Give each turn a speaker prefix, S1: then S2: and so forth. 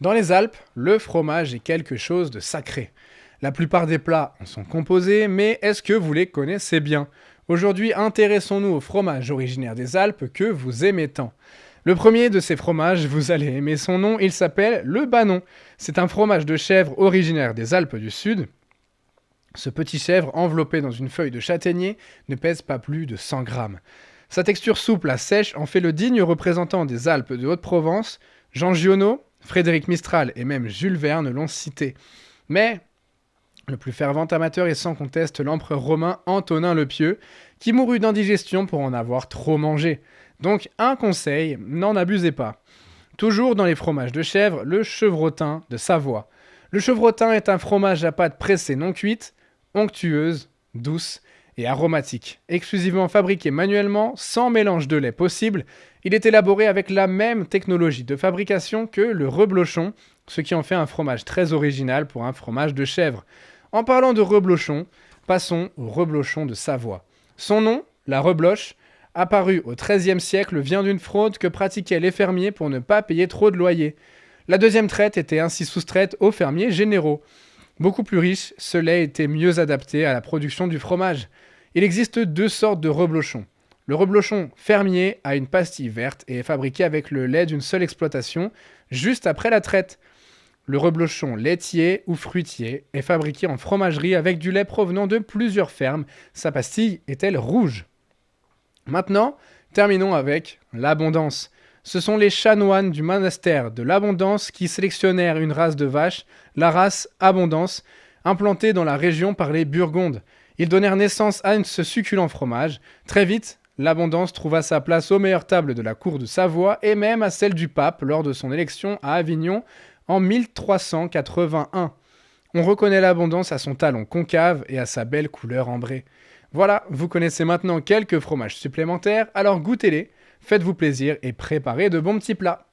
S1: Dans les Alpes, le fromage est quelque chose de sacré. La plupart des plats en sont composés, mais est-ce que vous les connaissez bien? Aujourd'hui, intéressons-nous au fromage originaire des Alpes que vous aimez tant. Le premier de ces fromages, vous allez aimer son nom, il s'appelle le Banon. C'est un fromage de chèvre originaire des Alpes du Sud. Ce petit chèvre enveloppé dans une feuille de châtaignier ne pèse pas plus de 100 grammes. Sa texture souple à sèche en fait le digne représentant des Alpes de Haute-Provence. Jean Giono, Frédéric Mistral et même Jules Verne l'ont cité. Mais le plus fervent amateur est sans conteste l'empereur romain Antonin le Pieux, qui mourut d'indigestion pour en avoir trop mangé. Donc un conseil, n'en abusez pas. Toujours dans les fromages de chèvre, le chevrotin de Savoie. Le chevrotin est un fromage à pâte pressée non cuite, onctueuse, douce et aromatique. Exclusivement fabriqué manuellement, sans mélange de lait possible, il est élaboré avec la même technologie de fabrication que le reblochon, ce qui en fait un fromage très original pour un fromage de chèvre. En parlant de reblochon, passons au reblochon de Savoie. Son nom, la rebloche, apparu au XIIIe siècle, vient d'une fraude que pratiquaient les fermiers pour ne pas payer trop de loyer. La deuxième traite était ainsi soustraite aux fermiers généraux. Beaucoup plus riche, ce lait était mieux adapté à la production du fromage. Il existe deux sortes de reblochons. Le reblochon fermier a une pastille verte et est fabriqué avec le lait d'une seule exploitation, juste après la traite. Le reblochon laitier ou fruitier est fabriqué en fromagerie avec du lait provenant de plusieurs fermes. Sa pastille est-elle rouge? Maintenant, terminons avec l'abondance. Ce sont les chanoines du monastère de l'Abondance qui sélectionnèrent une race de vache, la race Abondance, implantée dans la région par les Burgondes. Ils donnèrent naissance à ce succulent fromage. Très vite, l'Abondance trouva sa place aux meilleures tables de la cour de Savoie et même à celle du pape lors de son élection à Avignon en 1381. On reconnaît l'Abondance à son talon concave et à sa belle couleur ambrée. Voilà, vous connaissez maintenant quelques fromages supplémentaires, alors goûtez-les, faites-vous plaisir et préparez de bons petits plats.